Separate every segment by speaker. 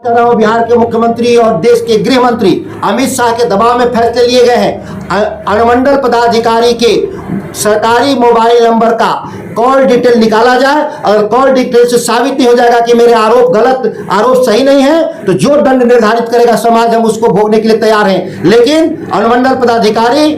Speaker 1: कर रहा हूं, बिहार के मुख्यमंत्री और देश के गृह मंत्री अमित शाह के दबाव में फैसले लिए गए हैं। अनुमंडल पदाधिकारी के सरकारी मोबाइल नंबर का कॉल डिटेल निकाला जाए। अगर कॉल डिटेल से साबित नहीं हो जाएगा कि मेरे आरोप गलत, आरोप सही नहीं है, तो जो दंड निर्धारित करेगा समाज, हम उसको भोगने के लिए तैयार हैं। लेकिन अनुमंडल पदाधिकारी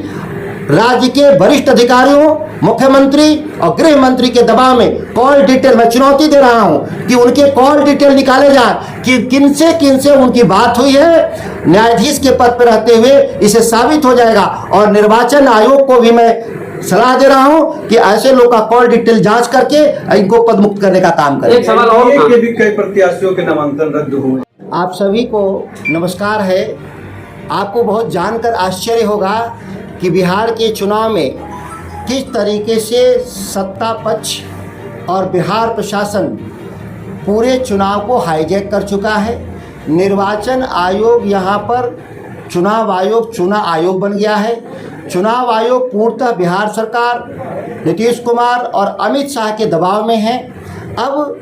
Speaker 1: राज्य के वरिष्ठ अधिकारियों, मुख्यमंत्री और गृह मंत्री के दबाव में कॉल डिटेल, मैं चुनौती दे रहा हूं कि उनके कॉल डिटेल निकाले जाए कि किनसे उनकी बात हुई है। न्यायाधीश के पद पर रहते हुए इसे साबित हो जाएगा। और निर्वाचन आयोग को भी मैं सलाह दे रहा हूं कि ऐसे लोग का कॉल डिटेल जांच करके इनको पद मुक्त करने का काम करें।
Speaker 2: एक सवाल और, ये भी कई प्रत्याशियों के नामांकन रद्द हुए।
Speaker 1: आप सभी को नमस्कार है। आपको बहुत जानकर आश्चर्य होगा कि बिहार के चुनाव में किस तरीके से सत्ता पक्ष और बिहार प्रशासन पूरे चुनाव को हाईजैक कर चुका है। निर्वाचन आयोग यहाँ पर चुनाव आयोग चुना आयोग बन गया है। चुनाव आयोग पूर्णतः बिहार सरकार, नीतीश कुमार और अमित शाह के दबाव में है। अब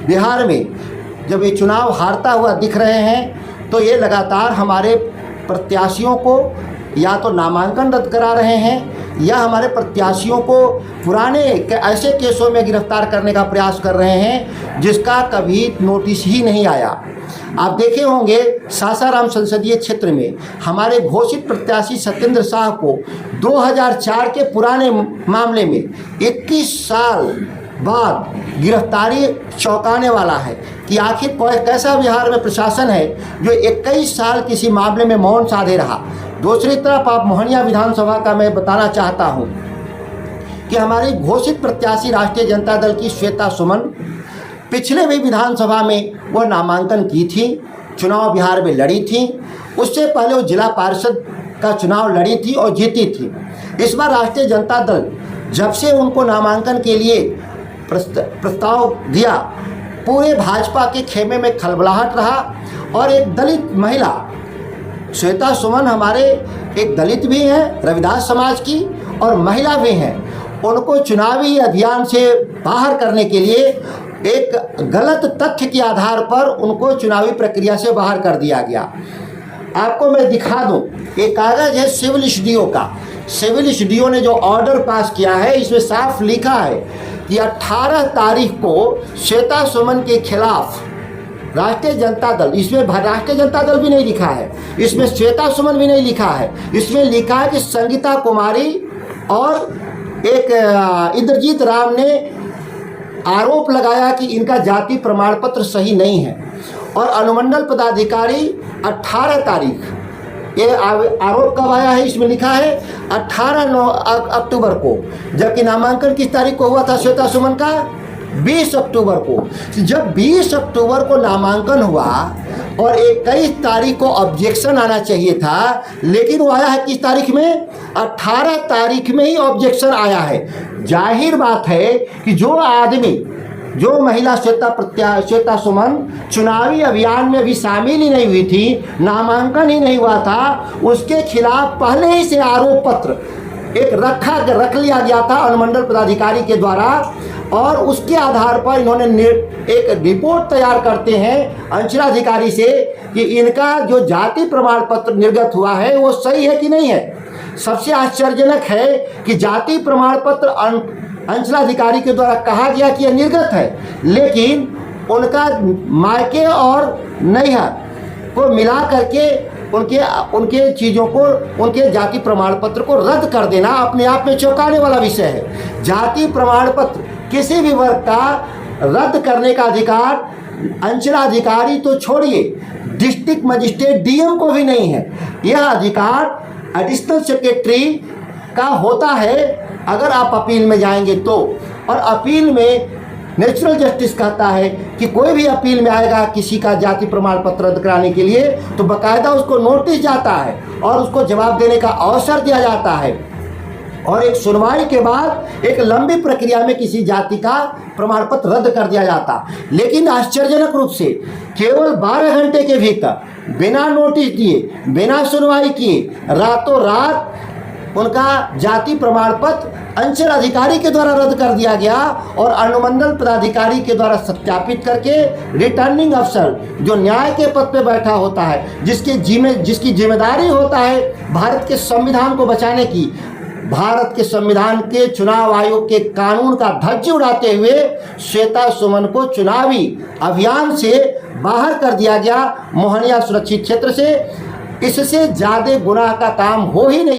Speaker 1: बिहार में जब ये चुनाव हारता हुआ दिख रहे हैं तो ये लगातार हमारे प्रत्याशियों को या तो नामांकन रद्द करा रहे हैं या हमारे प्रत्याशियों को पुराने ऐसे केसों में गिरफ्तार करने का प्रयास कर रहे हैं जिसका कभी नोटिस ही नहीं आया। आप देखे होंगे सासाराम संसदीय क्षेत्र में हमारे घोषित प्रत्याशी सत्येंद्र शाह को 2004 के पुराने मामले में 21 साल बाद गिरफ्तारी चौंकाने वाला है कि आखिर कैसा बिहार में प्रशासन है जो 21 साल किसी मामले में मौन साधे रहा। दूसरी तरफ आप मोहनिया विधानसभा का मैं बताना चाहता हूं कि हमारी घोषित प्रत्याशी राष्ट्रीय जनता दल की श्वेता सुमन पिछले भी विधानसभा में वह नामांकन की थी, चुनाव बिहार में लड़ी थी। उससे पहले वो जिला पार्षद का चुनाव लड़ी थी और जीती थी। इस बार राष्ट्रीय जनता दल जब से उनको नामांकन के लिए प्रस्ताव दिया, पूरे भाजपा के खेमे में खलबलाहट रहा। और एक दलित महिला श्वेता सुमन हमारे एक दलित भी हैं, रविदास समाज की, और महिला भी हैं। उनको चुनावी अभियान से बाहर करने के लिए एक गलत तथ्य के आधार पर उनको चुनावी प्रक्रिया से बाहर कर दिया गया। आपको मैं दिखा दूं, एक कागज़ है सिविल एसडीओ का। सिविल एसडीओ ने जो ऑर्डर पास किया है इसमें साफ लिखा है कि 18 तारीख को श्वेता सुमन के खिलाफ राष्ट्रीय जनता दल, इसमें राष्ट्रीय जनता दल भी नहीं लिखा है, इसमें श्वेता सुमन भी नहीं लिखा है, इसमें लिखा है कि संगीता कुमारी और एक इंद्रजीत राम ने आरोप लगाया कि इनका जाति प्रमाण पत्र सही नहीं है। और अनुमंडल पदाधिकारी 18 तारीख, ये आरोप कब आया है इसमें लिखा है 18 अक्टूबर को, जबकि नामांकन किस तारीख को हुआ था श्वेता सुमन का? 20 अक्टूबर को। जब 20 अक्टूबर को नामांकन हुआ और 21 तारीख को ऑब्जेक्शन आना चाहिए था, लेकिन वो आया है किस तारीख में? 18 तारीख में ही ऑब्जेक्शन आया है। जाहिर बात है कि जो महिला श्वेता सुमन चुनावी अभियान में भी शामिल ही नहीं हुई थी, नामांकन ही नहीं हुआ था, उसके खिलाफ पहले ही से आरोप पत्र एक रख लिया गया था अनुमंडल पदाधिकारी के द्वारा। और उसके आधार पर इन्होंने एक रिपोर्ट तैयार करते हैं अंचलाधिकारी से कि इनका जो जाति प्रमाण पत्र निर्गत हुआ है वो सही है कि नहीं है। सबसे आश्चर्यजनक है कि जाति प्रमाण पत्र अंचलाधिकारी के द्वारा कहा गया कि यह निर्गत है, लेकिन उनका मायके और नैहर को मिला करके उनके चीज़ों को, उनके जाति प्रमाण पत्र को रद्द कर देना अपने आप में चौंकाने वाला विषय है। जाति प्रमाण पत्र किसी भी वर्ग का रद्द करने का अधिकार अंचलाधिकारी तो छोड़िए, डिस्ट्रिक्ट मजिस्ट्रेट डीएम को भी नहीं है। यह अधिकार एडिशनल सेक्रेटरी का होता है अगर आप अपील में जाएंगे तो। और अपील में नेचुरल जस्टिस कहता है कि कोई भी अपील में आएगा किसी का जाति प्रमाण पत्र रद्द कराने के लिए तो बाकायदा उसको नोटिस जाता है और उसको जवाब देने का अवसर दिया जाता है, और एक सुनवाई के बाद एक लंबी प्रक्रिया में किसी जाति का प्रमाण पत्र रद्द कर दिया जाता। लेकिन आश्चर्यजनक रूप से केवल 12 घंटे के भीतर बिना नोटिस दिए, बिना सुनवाई किए, रातों रात उनका जाति प्रमाण पत्र अंचल अधिकारी के द्वारा रद्द कर दिया गया और अनुमंडल पदाधिकारी के द्वारा सत्यापित करके रिटर्निंग अफसर जो न्याय के पद पे बैठा होता है, जिसकी जिम्मेदारी होता है भारत के संविधान को बचाने की, भारत के संविधान के चुनाव आयोग के कानून का ध्वज उड़ाते हुए श्वेता सुमन को चुनावी अभियान से बाहर कर दिया गया मोहनिया सुरक्षित क्षेत्र से। इससे ज्यादा गुनाह का काम हो ही नहीं।